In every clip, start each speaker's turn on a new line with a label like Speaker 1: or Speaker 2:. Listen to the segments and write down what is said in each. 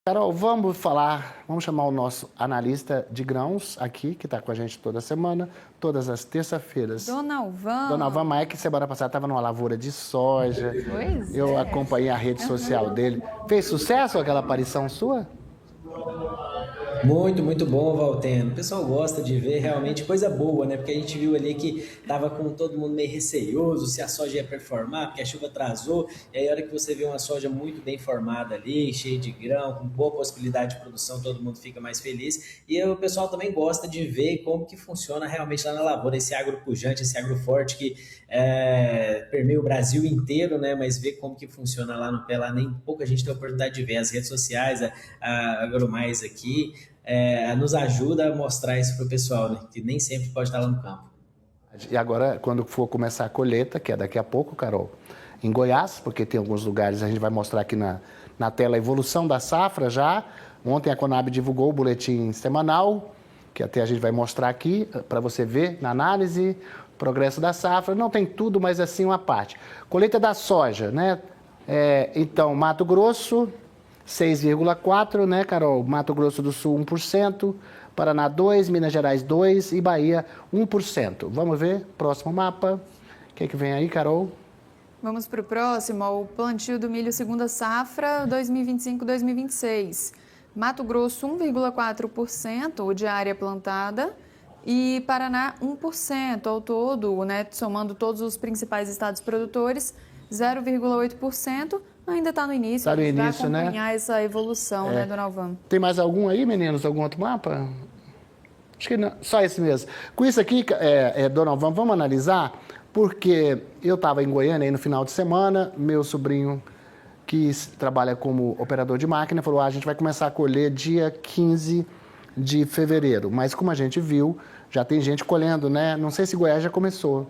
Speaker 1: Carol, vamos chamar o nosso analista de grãos aqui, que está com a gente toda semana, todas as terças-feiras.
Speaker 2: Dona Alvan.
Speaker 1: Dona Alvan Maia, que semana passada estava numa lavoura de soja. Eu acompanhei a rede social dele. Fez sucesso aquela aparição sua?
Speaker 3: Muito bom, Valteno. O pessoal gosta de ver realmente coisa boa, né? Porque a gente viu ali que tava com todo mundo meio receioso se a soja ia performar, porque a chuva atrasou. E aí, a hora que você vê uma soja muito bem formada ali, cheia de grão, com boa possibilidade de produção, todo mundo fica mais feliz. E o pessoal também gosta de ver como que funciona realmente lá na lavoura, esse agro pujante, esse agro forte que permeia o Brasil inteiro, né? Mas ver como que funciona lá no pé, lá nem pouca gente tem a oportunidade de ver. As redes sociais, a AgroMais aqui, nos ajuda a mostrar isso para o pessoal, né? Que nem sempre pode estar lá no campo.
Speaker 1: E agora, quando for começar a colheita, que é daqui a pouco, Carol, em Goiás, porque tem alguns lugares, a gente vai mostrar aqui na tela a evolução da safra já. Ontem a Conab divulgou o boletim semanal, que até a gente vai mostrar aqui, para você ver na análise, progresso da safra. Não tem tudo, mas assim uma parte. Colheita da soja, né? Então, Mato Grosso, 6,4%, né, Carol? Mato Grosso do Sul, 1%, Paraná, 2%, Minas Gerais, 2% e Bahia, 1%. Vamos ver, próximo mapa. O que vem aí, Carol?
Speaker 2: Vamos para o próximo, o plantio do milho segunda safra 2025-2026. Mato Grosso, 1,4% de área plantada e Paraná, 1% ao todo, né, somando todos os principais estados produtores, 0,8%. Ainda está no início,
Speaker 1: tá no
Speaker 2: a gente
Speaker 1: início,
Speaker 2: vai acompanhar, né, essa evolução, né, Dona Alvan?
Speaker 1: Tem mais algum aí, meninos? Algum outro mapa? Acho que não, só esse mesmo. Com isso aqui, Dona Alvan, vamos analisar, porque eu estava em Goiânia aí no final de semana, meu sobrinho, que trabalha como operador de máquina, falou, a gente vai começar a colher dia 15 de fevereiro. Mas como a gente viu, já tem gente colhendo, né? Não sei se Goiás já começou.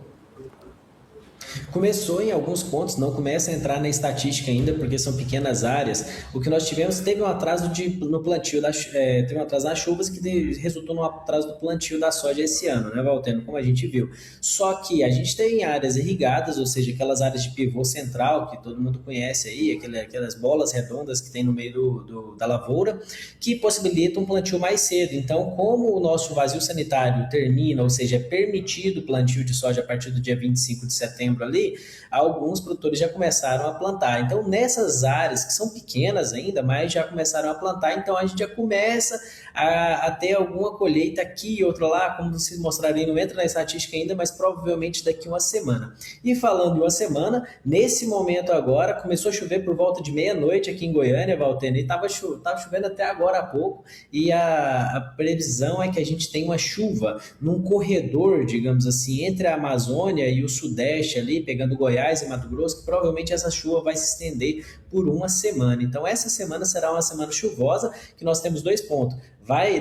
Speaker 3: Começou em alguns pontos, não começa a entrar na estatística ainda, porque são pequenas áreas. O que nós tivemos, teve um atraso no plantio, teve um atraso nas chuvas que resultou no atraso do plantio da soja esse ano, né, Valteno? Como a gente viu. Só que a gente tem áreas irrigadas, ou seja, aquelas áreas de pivô central, que todo mundo conhece aí, aquelas bolas redondas que tem no meio da lavoura, que possibilitam um plantio mais cedo. Então, como o nosso vazio sanitário termina, ou seja, é permitido o plantio de soja a partir do dia 25 de setembro ali, alguns produtores já começaram a plantar. Então, nessas áreas que são pequenas ainda, mas já começaram a plantar, então a gente já começa a ter alguma colheita aqui e outra lá, como vocês mostrarem, não entra na estatística ainda, mas provavelmente daqui uma semana. E falando em uma semana, nesse momento agora, começou a chover por volta de meia-noite aqui em Goiânia, Valtene, e estava chovendo até agora há pouco, e a previsão é que a gente tem uma chuva num corredor, digamos assim, entre a Amazônia e o Sudeste ali, pegando Goiás e Mato Grosso, que provavelmente essa chuva vai se estender por uma semana. Então, essa semana será uma semana chuvosa, que nós temos 2 pontos.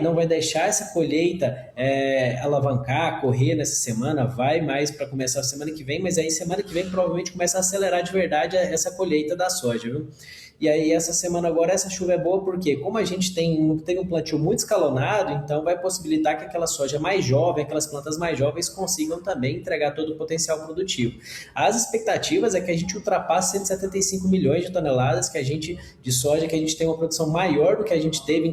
Speaker 3: Não vai deixar essa colheita alavancar, correr nessa semana, vai mais para começar a semana que vem, mas aí semana que vem provavelmente começa a acelerar de verdade essa colheita da soja, viu? E aí essa semana agora essa chuva é boa porque como a gente tem um plantio muito escalonado, então vai possibilitar que aquela soja mais jovem, aquelas plantas mais jovens consigam também entregar todo o potencial produtivo. As expectativas é que a gente ultrapasse 175 milhões de toneladas de soja, que a gente tem uma produção maior do que a gente teve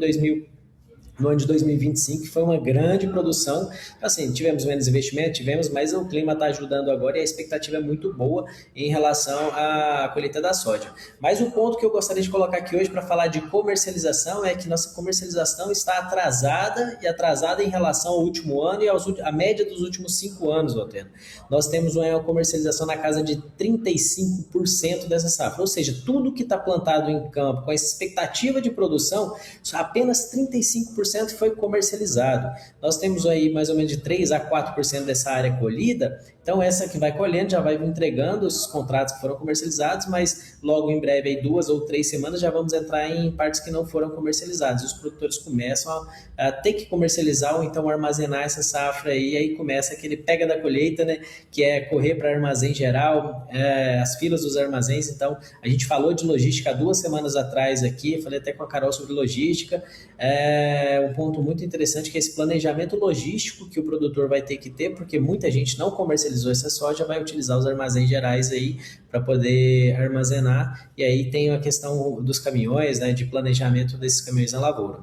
Speaker 3: no ano de 2025, que foi uma grande produção. Assim, tivemos menos investimento, mas o clima está ajudando agora e a expectativa é muito boa em relação à colheita da soja. Mas o ponto que eu gostaria de colocar aqui hoje para falar de comercialização é que nossa comercialização está atrasada em relação ao último ano e à média dos últimos 5 anos, Valteno. Nós temos uma comercialização na casa de 35% dessa safra, ou seja, tudo que está plantado em campo com essa expectativa de produção, apenas 35% foi comercializado. Nós temos aí mais ou menos de 3 a 4% dessa área colhida, então essa que vai colhendo já vai entregando esses contratos que foram comercializados, mas logo em breve, aí 2 ou 3 semanas, já vamos entrar em partes que não foram comercializadas. Os produtores começam a ter que comercializar ou então armazenar essa safra aí começa aquele pega da colheita, né, que é correr para armazém geral, as filas dos armazéns. Então, a gente falou de logística há 2 semanas atrás aqui, falei até com a Carol sobre logística, um ponto muito interessante, que é esse planejamento logístico que o produtor vai ter que ter, porque muita gente não comercializou essa soja, vai utilizar os armazéns gerais aí para poder armazenar, e aí tem a questão dos caminhões, né, de planejamento desses caminhões na lavoura.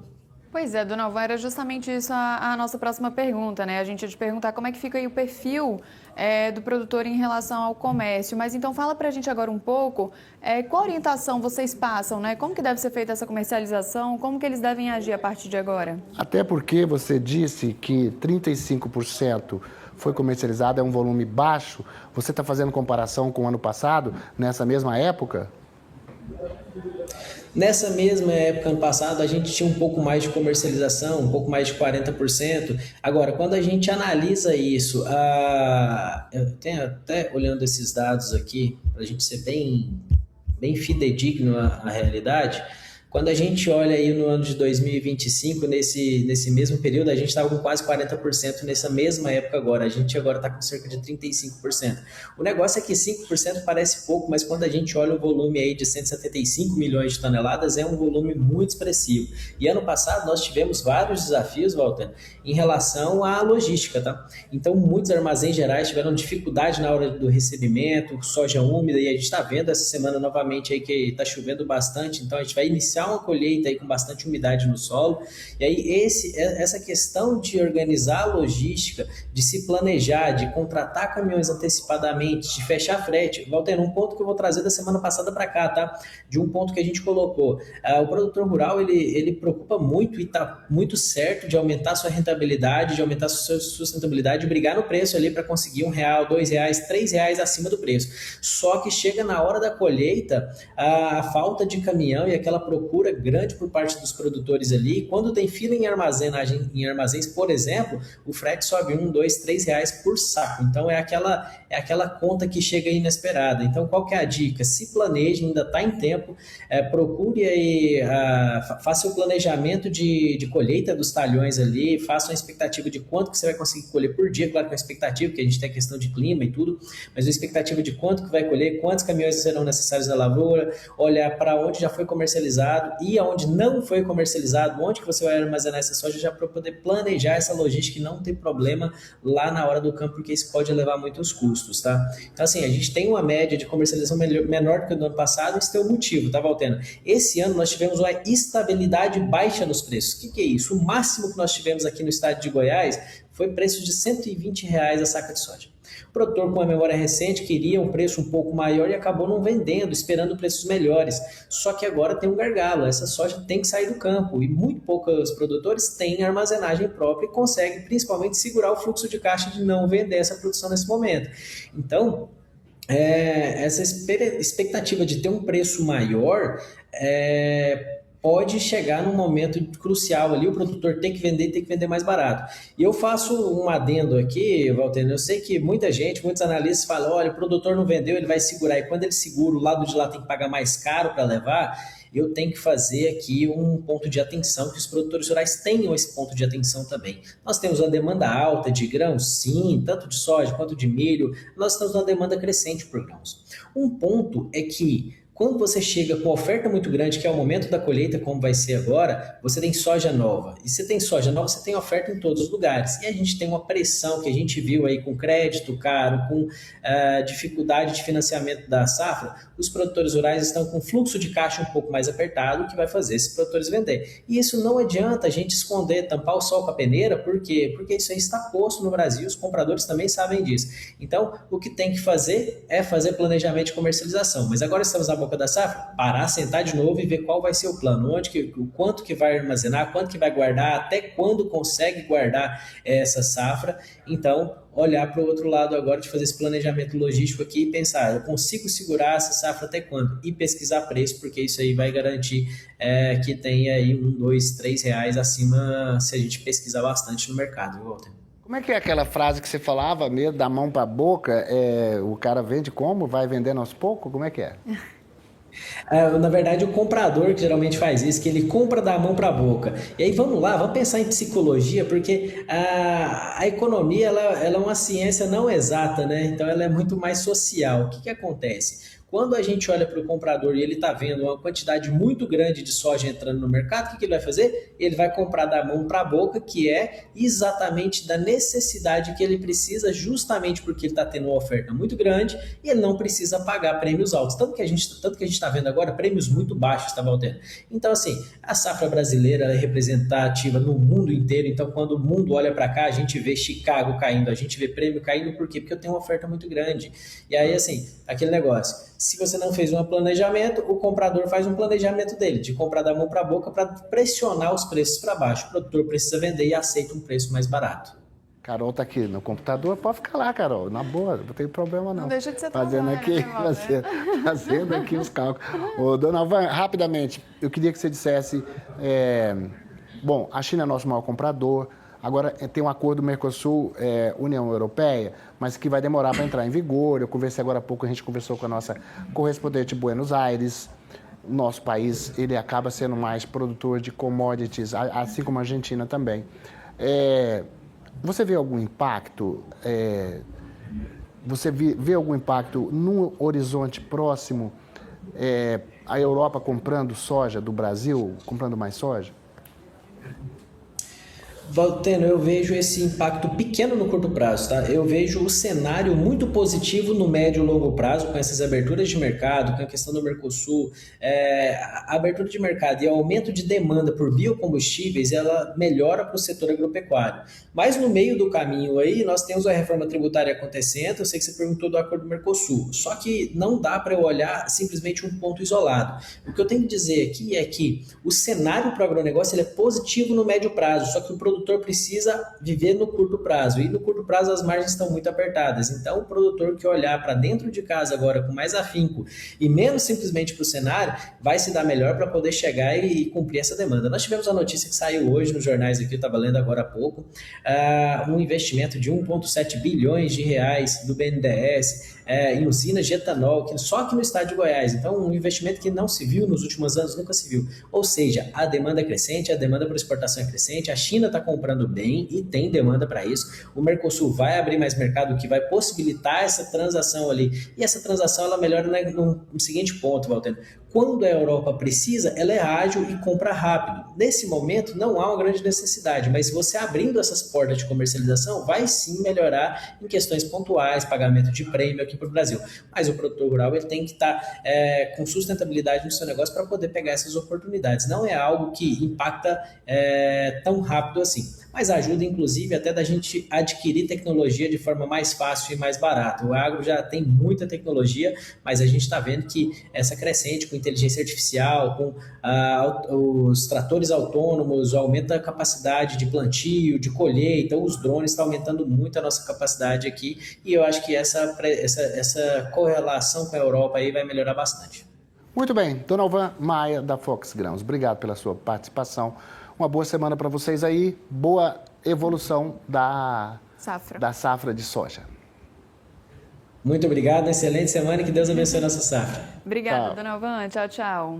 Speaker 2: Pois é, Dona Alva, era justamente isso a nossa próxima pergunta, né? A gente ia te perguntar como é que fica aí o perfil do produtor em relação ao comércio. Mas então fala pra gente agora um pouco qual orientação vocês passam, né? Como que deve ser feita essa comercialização? Como que eles devem agir a partir de agora?
Speaker 1: Até porque você disse que 35% foi comercializado, é um volume baixo. Você está fazendo comparação com o ano passado, nessa mesma época?
Speaker 3: Nessa mesma época, ano passado, a gente tinha um pouco mais de comercialização, um pouco mais de 40%. Agora, quando a gente analisa isso, eu tenho até olhando esses dados aqui, para a gente ser bem fidedigno à realidade, quando a gente olha aí no ano de 2025, nesse mesmo período, a gente estava com quase 40% nessa mesma época agora. A gente agora está com cerca de 35%. O negócio é que 5% parece pouco, mas quando a gente olha o volume aí de 175 milhões de toneladas, é um volume muito expressivo. E ano passado nós tivemos vários desafios, Walter, em relação à logística, tá? Então, muitos armazéns gerais tiveram dificuldade na hora do recebimento, soja úmida, e a gente está vendo essa semana novamente aí que está chovendo bastante, então a gente vai iniciar uma colheita aí com bastante umidade no solo, e aí essa questão de organizar a logística, de se planejar, de contratar caminhões antecipadamente, de fechar frete. Walter, um ponto que eu vou trazer da semana passada para cá, tá? De um ponto que a gente colocou. O produtor rural, ele preocupa muito e está muito certo de aumentar sua rentabilidade, de aumentar sua sustentabilidade, de brigar no preço ali para conseguir R$1, R$2, R$3 acima do preço. Só que chega na hora da colheita, a falta de caminhão e aquela procura grande por parte dos produtores ali. Quando tem fila em armazéns, por exemplo, o frete sobe R$1, R$2, R$3 por saco. Então é aquela conta que chega inesperada. Então qual que é a dica? Se planeje, ainda está em tempo, procure aí, faça o planejamento de colheita dos talhões ali, faça uma expectativa de quanto que você vai conseguir colher por dia, claro que é uma expectativa, porque a gente tem a questão de clima e tudo, mas uma expectativa de quanto que vai colher, quantos caminhões serão necessários na lavoura, olhar para onde já foi comercializado e aonde não foi comercializado, onde que você vai armazenar essa soja, já para poder planejar essa logística e não ter problema lá na hora do campo, porque isso pode elevar muito os custos, tá? Então assim, a gente tem uma média de comercialização menor do que o do ano passado, isso tem um motivo, tá, Valtena? Esse ano nós tivemos uma estabilidade baixa nos preços. O que é isso? O máximo que nós tivemos aqui no estado de Goiás foi preço de R$120 a saca de soja. O produtor, com a memória recente, queria um preço um pouco maior e acabou não vendendo, esperando preços melhores. Só que agora tem um gargalo, essa soja tem que sair do campo e muito poucos produtores têm armazenagem própria e conseguem principalmente segurar o fluxo de caixa de não vender essa produção nesse momento. Então, essa expectativa de ter um preço maior pode chegar num momento crucial ali, o produtor tem que vender mais barato. E eu faço um adendo aqui, Walter, eu sei que muitos analistas falam, olha, o produtor não vendeu, ele vai segurar, e quando ele segura, o lado de lá tem que pagar mais caro para levar. Eu tenho que fazer aqui um ponto de atenção, que os produtores rurais tenham esse ponto de atenção também. Nós temos uma demanda alta de grãos, sim, tanto de soja quanto de milho, nós temos uma demanda crescente por grãos. Um ponto é que quando você chega com oferta muito grande, que é o momento da colheita, como vai ser agora, você tem soja nova. E se tem soja nova, você tem oferta em todos os lugares. E a gente tem uma pressão que a gente viu aí com crédito caro, com dificuldade de financiamento da safra. Os produtores rurais estão com fluxo de caixa um pouco mais apertado, o que vai fazer esses produtores vender. E isso não adianta a gente esconder, tampar o sol com a peneira, por quê? Porque isso aí está posto no Brasil, os compradores também sabem disso. Então, o que tem que fazer é fazer planejamento de comercialização. Mas agora estamos na boca da safra, parar, sentar de novo e ver qual vai ser o plano, o quanto que vai armazenar, quanto que vai guardar, até quando consegue guardar essa safra. Então, olhar para o outro lado agora de fazer esse planejamento logístico aqui e pensar, eu consigo segurar essa safra até quando? E pesquisar preço, porque isso aí vai garantir que tenha aí R$1, R$2, R$3 acima se a gente pesquisar bastante no mercado, viu, Walter?
Speaker 1: Como é que é aquela frase que você falava mesmo, da mão para a boca, o cara vende como? Vai vendendo aos poucos? Como é que é?
Speaker 3: Na verdade, o comprador que geralmente faz isso, que ele compra da mão para a boca. E aí vamos lá, vamos pensar em psicologia, porque a economia ela é uma ciência não exata, né? Então ela é muito mais social. O que acontece? Quando a gente olha para o comprador e ele está vendo uma quantidade muito grande de soja entrando no mercado, o que ele vai fazer? Ele vai comprar da mão para a boca, que é exatamente da necessidade que ele precisa, justamente porque ele está tendo uma oferta muito grande e ele não precisa pagar prêmios altos. Tanto que a gente está vendo agora prêmios muito baixos, tá, Valter? Então, assim, a safra brasileira é representativa no mundo inteiro. Então, quando o mundo olha para cá, a gente vê Chicago caindo, a gente vê prêmio caindo, por quê? Porque eu tenho uma oferta muito grande. E aí, assim, aquele negócio, se você não fez um planejamento, o comprador faz um planejamento dele, de comprar da mão para a boca para pressionar os preços para baixo. O produtor precisa vender e aceita um preço mais barato.
Speaker 1: Carol tá aqui no computador, pode ficar lá, Carol, na boa, não tem problema não.
Speaker 2: Não deixa de ser
Speaker 1: fazendo aqui, fazendo aqui os cálculos. Ô, dona Alvan, rapidamente, eu queria que você dissesse, bom, a China é nosso maior comprador, agora tem um acordo Mercosul, União Europeia, mas que vai demorar para entrar em vigor. Eu conversei agora há pouco, a gente conversou com a nossa correspondente de Buenos Aires. Nosso país, ele acaba sendo mais produtor de commodities, assim como a Argentina também. Você vê algum impacto? Você vê algum impacto no horizonte próximo? A Europa comprando soja do Brasil, comprando mais soja?
Speaker 3: Valteno, eu vejo esse impacto pequeno no curto prazo, tá? Eu vejo o cenário muito positivo no médio e longo prazo, com essas aberturas de mercado, com a questão do Mercosul. A abertura de mercado e o aumento de demanda por biocombustíveis, ela melhora para o setor agropecuário. Mas no meio do caminho aí, nós temos a reforma tributária acontecendo. Eu sei que você perguntou do acordo do Mercosul, só que não dá para eu olhar simplesmente um ponto isolado. O que eu tenho que dizer aqui é que o cenário para o agronegócio ele é positivo no médio prazo, só que o produtor precisa viver no curto prazo, e no curto prazo as margens estão muito apertadas. Então o produtor que olhar para dentro de casa agora com mais afinco e menos simplesmente para o cenário, vai se dar melhor para poder chegar e cumprir essa demanda. Nós tivemos a notícia que saiu hoje nos jornais aqui, eu estava lendo agora há pouco, um investimento de 1,7 bilhões de reais do BNDES em usinas de etanol, só aqui no estado de Goiás. Então, um investimento que não se viu nos últimos anos, nunca se viu. Ou seja, a demanda é crescente, a demanda por exportação é crescente, a China está comprando bem e tem demanda para isso. O Mercosul vai abrir mais mercado, o que vai possibilitar essa transação ali. E essa transação, ela melhora no seguinte ponto, Valtero. Quando a Europa precisa, ela é ágil e compra rápido. Nesse momento, não há uma grande necessidade, mas você abrindo essas portas de comercialização, vai sim melhorar em questões pontuais, pagamento de prêmio aqui para o Brasil. Mas o produtor rural ele tem que estar com sustentabilidade no seu negócio para poder pegar essas oportunidades. Não é algo que impacta tão rápido assim. Mas ajuda, inclusive, até da gente adquirir tecnologia de forma mais fácil e mais barata. O agro já tem muita tecnologia, mas a gente está vendo que essa crescente com inteligência artificial, com os tratores autônomos, aumenta a capacidade de plantio, de colheita, os drones estão aumentando muito a nossa capacidade aqui, e eu acho que essa correlação com a Europa aí vai melhorar bastante.
Speaker 1: Muito bem, Dona Alvan Maia, da Fox Grãos, obrigado pela sua participação. Uma boa semana para vocês aí, boa evolução da safra de soja.
Speaker 3: Muito obrigado, excelente semana e que Deus abençoe a nossa safra.
Speaker 2: Obrigada, Dona Alvan. Tchau, tchau.